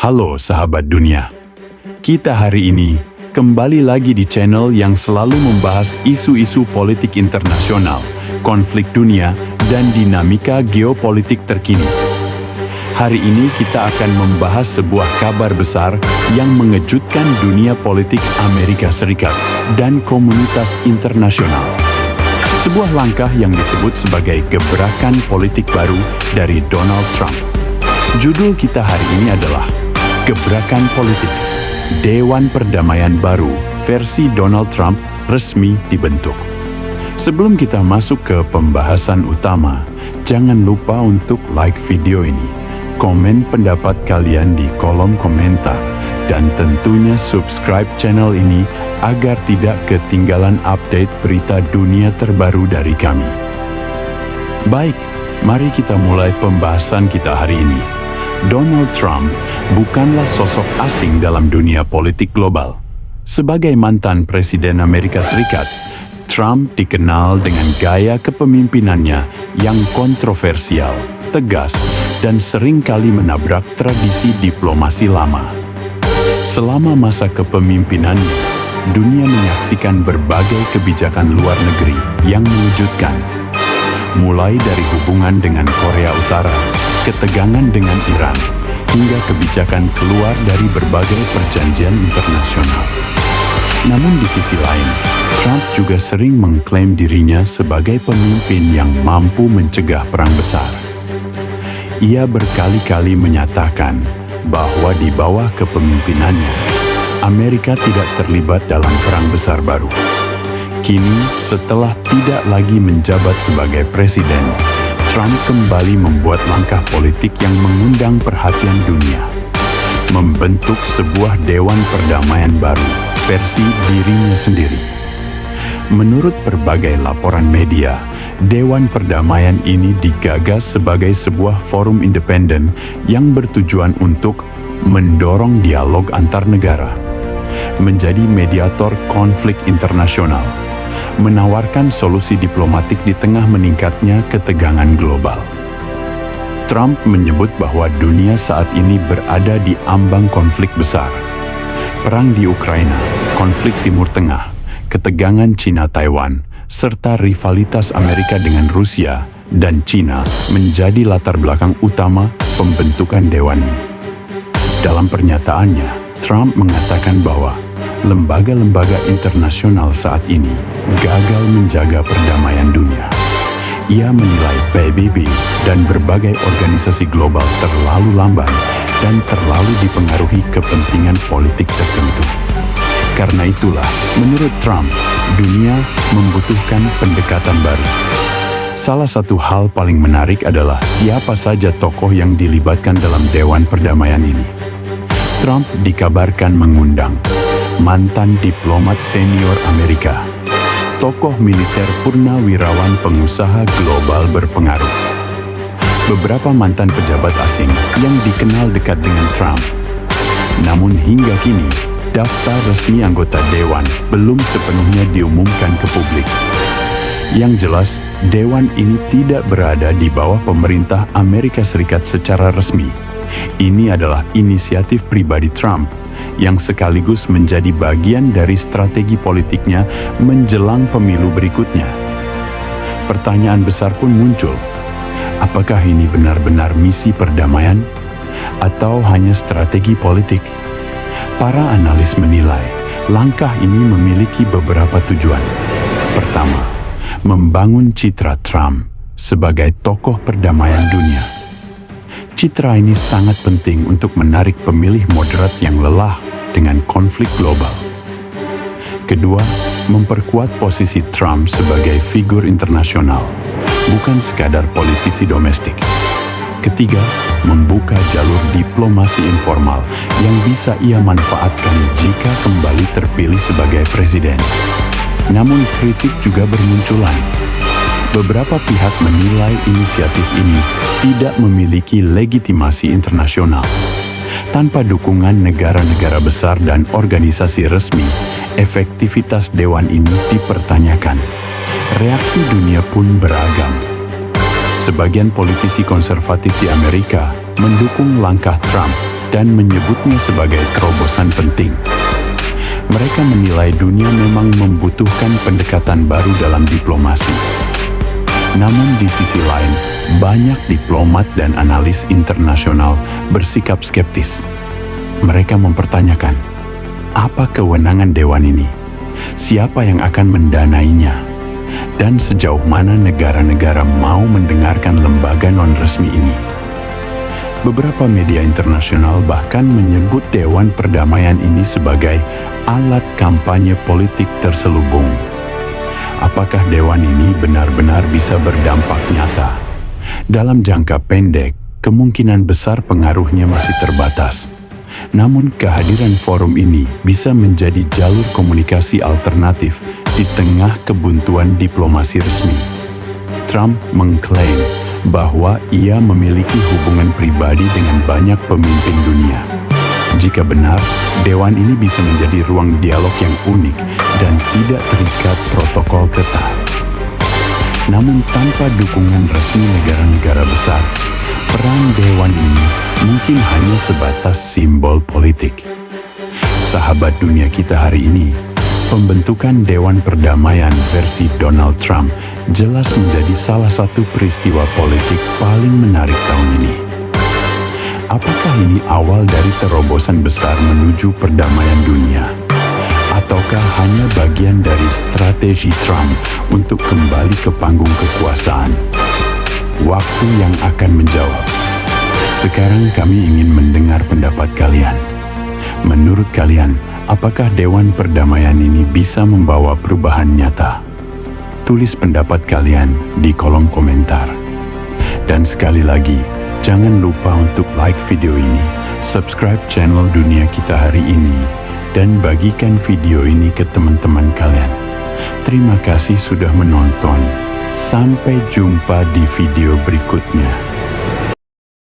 Halo sahabat dunia, kita hari ini kembali lagi di channel yang selalu membahas isu-isu politik internasional, konflik dunia, dan dinamika geopolitik terkini. Hari ini kita akan membahas sebuah kabar besar yang mengejutkan dunia politik Amerika Serikat dan komunitas internasional. Sebuah langkah yang disebut sebagai gebrakan politik baru dari Donald Trump. Judul kita hari ini adalah Gebrakan Politik. Dewan Perdamaian Baru versi Donald Trump resmi dibentuk. Sebelum kita masuk ke pembahasan utama, jangan lupa untuk like video ini, komen pendapat kalian di kolom komentar, dan tentunya subscribe channel ini agar tidak ketinggalan update berita dunia terbaru dari kami. Baik, mari kita mulai pembahasan kita hari ini. Donald Trump bukanlah sosok asing dalam dunia politik global. Sebagai mantan Presiden Amerika Serikat, Trump dikenal dengan gaya kepemimpinannya yang kontroversial, tegas, dan seringkali menabrak tradisi diplomasi lama. Selama masa kepemimpinannya, dunia menyaksikan berbagai kebijakan luar negeri yang mengejutkan. Mulai dari hubungan dengan Korea Utara, ketegangan dengan Iran, hingga kebijakan keluar dari berbagai perjanjian internasional. Namun di sisi lain, Trump juga sering mengklaim dirinya sebagai pemimpin yang mampu mencegah perang besar. Ia berkali-kali menyatakan bahwa di bawah kepemimpinannya, Amerika tidak terlibat dalam perang besar baru. Kini, setelah tidak lagi menjabat sebagai presiden, Trump kembali membuat langkah politik yang mengundang perhatian dunia. Membentuk sebuah Dewan Perdamaian baru versi dirinya sendiri. Menurut berbagai laporan media, Dewan Perdamaian ini digagas sebagai sebuah forum independen yang bertujuan untuk mendorong dialog antar negara, menjadi mediator konflik internasional, menawarkan solusi diplomatik di tengah meningkatnya ketegangan global. Trump menyebut bahwa dunia saat ini berada di ambang konflik besar. Perang di Ukraina, konflik Timur Tengah, ketegangan Cina-Taiwan, serta rivalitas Amerika dengan Rusia dan Cina menjadi latar belakang utama pembentukan dewan ini. Dalam pernyataannya, Trump mengatakan bahwa lembaga-lembaga internasional saat ini gagal menjaga perdamaian dunia. Ia menilai PBB dan berbagai organisasi global terlalu lamban dan terlalu dipengaruhi kepentingan politik tertentu. Karena itulah, menurut Trump, dunia membutuhkan pendekatan baru. Salah satu hal paling menarik adalah siapa saja tokoh yang dilibatkan dalam Dewan Perdamaian ini. Trump dikabarkan mengundang mantan diplomat senior Amerika, tokoh militer purnawirawan pengusaha global berpengaruh, beberapa mantan pejabat asing yang dikenal dekat dengan Trump. Namun hingga kini, daftar resmi anggota Dewan belum sepenuhnya diumumkan ke publik. Yang jelas, Dewan ini tidak berada di bawah pemerintah Amerika Serikat secara resmi. Ini adalah inisiatif pribadi Trump yang sekaligus menjadi bagian dari strategi politiknya menjelang pemilu berikutnya. Pertanyaan besar pun muncul. Apakah ini benar-benar misi perdamaian atau hanya strategi politik? Para analis menilai langkah ini memiliki beberapa tujuan. Pertama, membangun citra Trump sebagai tokoh perdamaian dunia. Citra ini sangat penting untuk menarik pemilih moderat yang lelah dengan konflik global. Kedua, memperkuat posisi Trump sebagai figur internasional, bukan sekadar politisi domestik. Ketiga, membuka jalur diplomasi informal yang bisa ia manfaatkan jika kembali terpilih sebagai presiden. Namun kritik juga bermunculan. Beberapa pihak menilai inisiatif ini tidak memiliki legitimasi internasional. Tanpa dukungan negara-negara besar dan organisasi resmi, efektivitas dewan ini dipertanyakan. Reaksi dunia pun beragam. Sebagian politisi konservatif di Amerika mendukung langkah Trump dan menyebutnya sebagai terobosan penting. Mereka menilai dunia memang membutuhkan pendekatan baru dalam diplomasi. Namun di sisi lain, banyak diplomat dan analis internasional bersikap skeptis. Mereka mempertanyakan, apa kewenangan dewan ini? Siapa yang akan mendanainya? Dan sejauh mana negara-negara mau mendengarkan lembaga non-resmi ini? Beberapa media internasional bahkan menyebut Dewan Perdamaian ini sebagai alat kampanye politik terselubung. Apakah dewan ini benar-benar bisa berdampak nyata? Dalam jangka pendek, kemungkinan besar pengaruhnya masih terbatas. Namun kehadiran forum ini bisa menjadi jalur komunikasi alternatif di tengah kebuntuan diplomasi resmi. Trump mengklaim bahwa ia memiliki hubungan pribadi dengan banyak pemimpin dunia. Jika benar, dewan ini bisa menjadi ruang dialog yang unik dan tidak terikat protokol ketat. Namun tanpa dukungan resmi negara-negara besar, peran dewan ini mungkin hanya sebatas simbol politik. Sahabat dunia kita hari ini, pembentukan Dewan Perdamaian versi Donald Trump jelas menjadi salah satu peristiwa politik paling menarik tahun ini. Apakah ini awal dari terobosan besar menuju perdamaian dunia? Ataukah hanya bagian dari strategi Trump untuk kembali ke panggung kekuasaan? Waktu yang akan menjawab. Sekarang kami ingin mendengar pendapat kalian. Menurut kalian, apakah Dewan Perdamaian ini bisa membawa perubahan nyata? Tulis pendapat kalian di kolom komentar. Dan sekali lagi, jangan lupa untuk like video ini, subscribe channel Dunia Kita Hari Ini, dan bagikan video ini ke teman-teman kalian. Terima kasih sudah menonton. Sampai jumpa di video berikutnya.